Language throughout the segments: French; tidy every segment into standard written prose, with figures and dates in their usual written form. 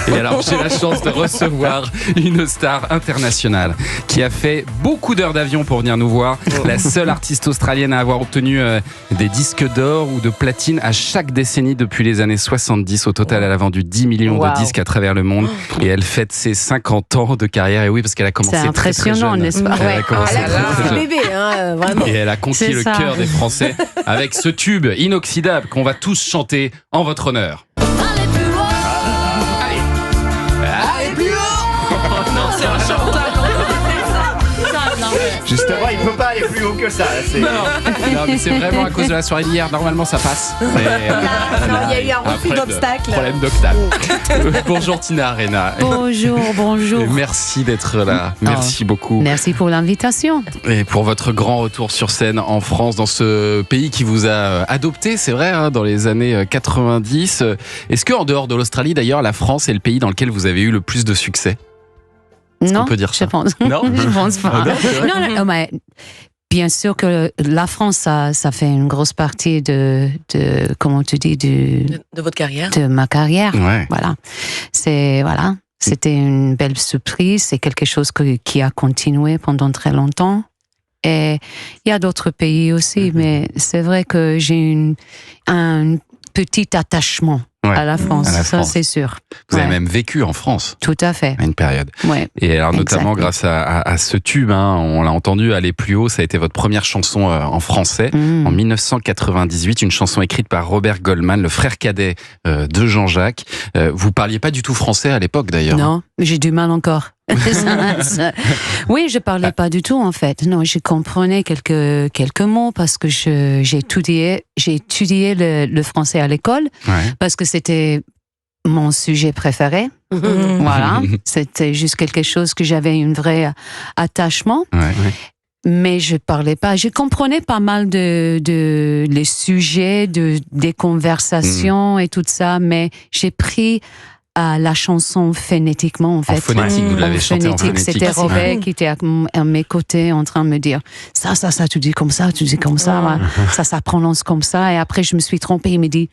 Et alors, j'ai la chance de recevoir une star internationale qui a fait beaucoup d'heures d'avion pour venir nous voir. La seule artiste australienne à avoir obtenu des disques d'or ou de platine à chaque décennie depuis les années 70. Au total, elle a vendu 10 millions de disques à travers le monde. Et elle fête ses 50 ans de carrière. Et oui, parce qu'elle a commencé très, très jeune. C'est impressionnant, n'est-ce pas? Elle a commencé très bébé, vraiment. Et elle a conquis le cœur des Français avec ce tube inoxydable qu'on va tous chanter en votre honneur. Justement, il ne peut pas aller plus haut que ça. Non, mais c'est vraiment à cause de la soirée d'hier. Normalement, ça passe. Mais, il y a eu un refus d'obstacle. Problème d'obstacle. Bonjour Tina Arena. Bonjour. Et merci d'être là. Merci beaucoup. Merci pour l'invitation. Et pour votre grand retour sur scène en France, dans ce pays qui vous a adopté, c'est vrai, dans les années 90. Est-ce qu'en dehors de l'Australie, d'ailleurs, la France est le pays dans lequel vous avez eu le plus de succès ? Non, peut dire je pense. Non, je pense pas. Non, mais bien sûr que la France, ça fait une grosse partie de comment tu dis, de votre carrière, de ma carrière. Ouais. Voilà, c'était une belle surprise. C'est quelque chose qui a continué pendant très longtemps. Et il y a d'autres pays aussi, mais c'est vrai que j'ai un petit attachement. À la France, ça c'est sûr. Vous avez même vécu en France. Tout à fait. À une période. Ouais. Et alors notamment grâce à ce tube, on l'a entendu aller plus haut, ça a été votre première chanson en français en 1998, une chanson écrite par Robert Goldman, le frère cadet de Jean-Jacques. Vous parliez pas du tout français à l'époque d'ailleurs. Non, j'ai du mal encore. Oui, je parlais pas du tout en fait. Non, je comprenais quelques mots parce que j'ai étudié le français à l'école parce que c'était mon sujet préféré. Voilà, c'était juste quelque chose que j'avais un vrai attachement. Mais je parlais pas. Je comprenais pas mal de les sujets, des conversations et tout ça, mais j'ai pris à la chanson phonétiquement en fait. En phonétique, vous l'avez chanté en phonétique. C'était Robert qui était à mes côtés en train de me dire ça, tu dis comme ça, tu dis comme ça, ça prononce comme ça. Et après je me suis trompée, il me dit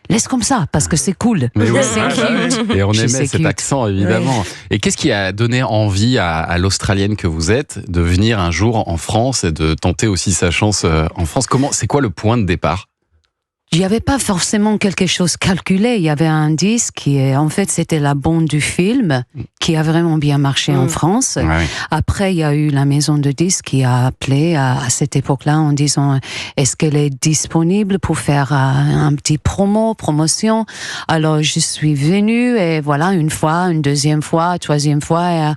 laisse comme ça parce que c'est cool. Mais oui, c'est cute. Et on aimait cet accent évidemment. Et qu'est-ce qui a donné envie à l'Australienne que vous êtes de venir un jour en France et de tenter aussi sa chance en France? C'est quoi le point de départ? Il n'y avait pas forcément quelque chose calculé. Il y avait un disque en fait, c'était la bande du film qui a vraiment bien marché en France. Après, il y a eu la maison de disques qui a appelé à cette époque-là en disant est-ce qu'elle est disponible pour faire un petit promotion. Alors, je suis venue et voilà, une fois, une deuxième fois, troisième fois.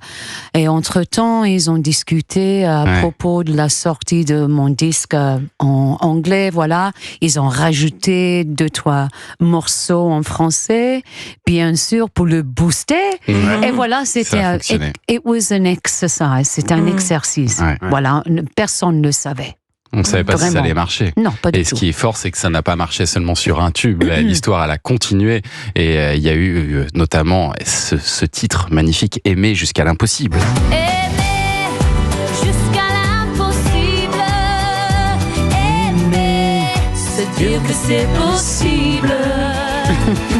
Et entre-temps, ils ont discuté à propos de la sortie de mon disque en anglais. Voilà, ils ont rajouté 2-3 morceaux en français, bien sûr, pour le booster. Et voilà, c'était it was an exercise, c'était un exercice. Voilà, personne ne le savait. On ne savait pas si ça allait marcher. Non, pas du tout. Et ce qui est fort, c'est que ça n'a pas marché seulement sur un tube. L'histoire, elle a continué. Et il y a eu notamment ce titre magnifique, Aimer jusqu'à l'impossible. Dire que c'est possible.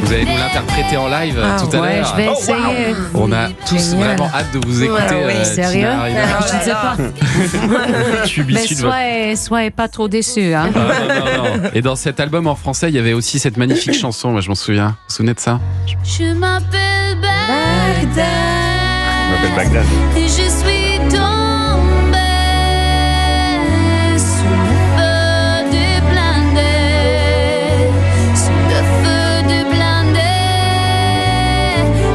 Vous allez nous l'interpréter en live tout à l'heure. Je vais essayer. On a tous vraiment hâte de vous écouter. Sérieux? Je ne sais pas. Mais soyez pas trop déçus. Hein. Non. Et dans cet album en français, il y avait aussi cette magnifique chanson. Moi, je m'en souviens. Vous vous souvenez de ça? Je m'appelle Bagdad. Je m'appelle Bagdad. Et je suis tombée sous le feu du blindé. Sous le feu du blindé.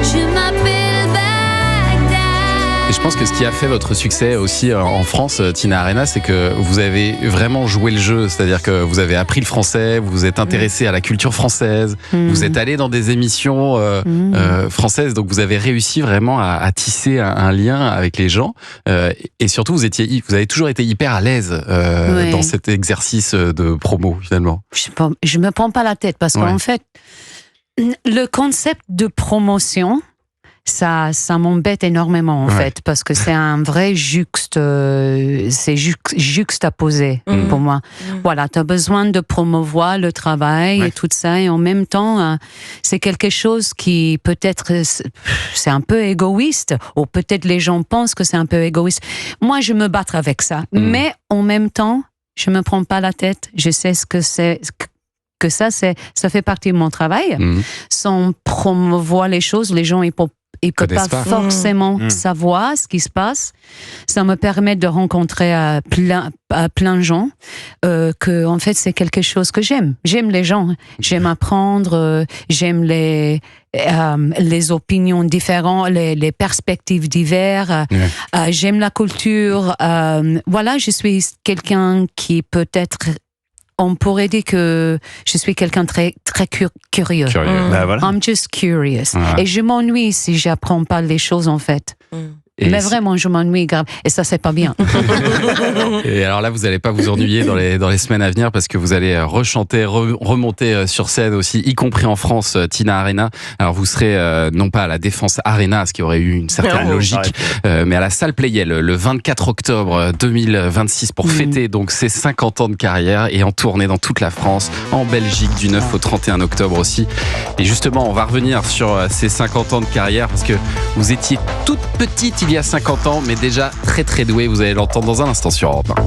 Je m'appelle Bagdad. Et je pense que ce qui a fait votre succès aussi en France, Tina Arena, c'est que vous avez vraiment joué le jeu. C'est-à-dire que vous avez appris le français, vous vous êtes intéressé à la culture française, vous êtes allé dans des émissions françaises, donc vous avez réussi vraiment à tisser un lien avec les gens. Et surtout, vous avez toujours été hyper à l'aise dans cet exercice de promo, finalement. Je me prends pas la tête parce qu'en fait, le concept de promotion, ça m'embête énormément en fait, parce que c'est un vrai juxtaposé pour moi. Voilà, tu as besoin de promouvoir le travail et tout ça, et en même temps, c'est quelque chose qui peut-être c'est un peu égoïste, ou peut-être les gens pensent que c'est un peu égoïste. Moi, je me bats avec ça, mais en même temps, je me prends pas la tête. Je sais ce que c'est. Que ça fait partie de mon travail. Sans promouvoir les choses, les gens ils peuvent pas forcément savoir ce qui se passe. Ça me permet de rencontrer plein de gens que en fait c'est quelque chose que j'aime. J'aime les gens, j'aime apprendre, j'aime les opinions différentes, les perspectives diverses. J'aime la culture. Voilà, je suis quelqu'un qui peut-être, on pourrait dire que je suis quelqu'un de très, très curieux. Bah, voilà. I'm just curious. Et je m'ennuie si j'apprends pas les choses, en fait. Mais vraiment, je m'ennuie grave. Et ça, c'est pas bien. Et alors là, vous n'allez pas vous ennuyer dans les semaines à venir, parce que vous allez rechanter, remonter sur scène aussi, y compris en France, Tina Arena. Alors vous serez non pas à la Défense Arena, ce qui aurait eu une certaine logique, mais à la Salle Pleyel le 24 octobre 2026 pour fêter donc ses 50 ans de carrière, et en tournée dans toute la France, en Belgique du 9 au 31 octobre aussi. Et justement, on va revenir sur ces 50 ans de carrière, parce que vous étiez toute petite il y a 50 ans, mais déjà très très douée. Vous allez l'entendre dans un instant sur Europe 1.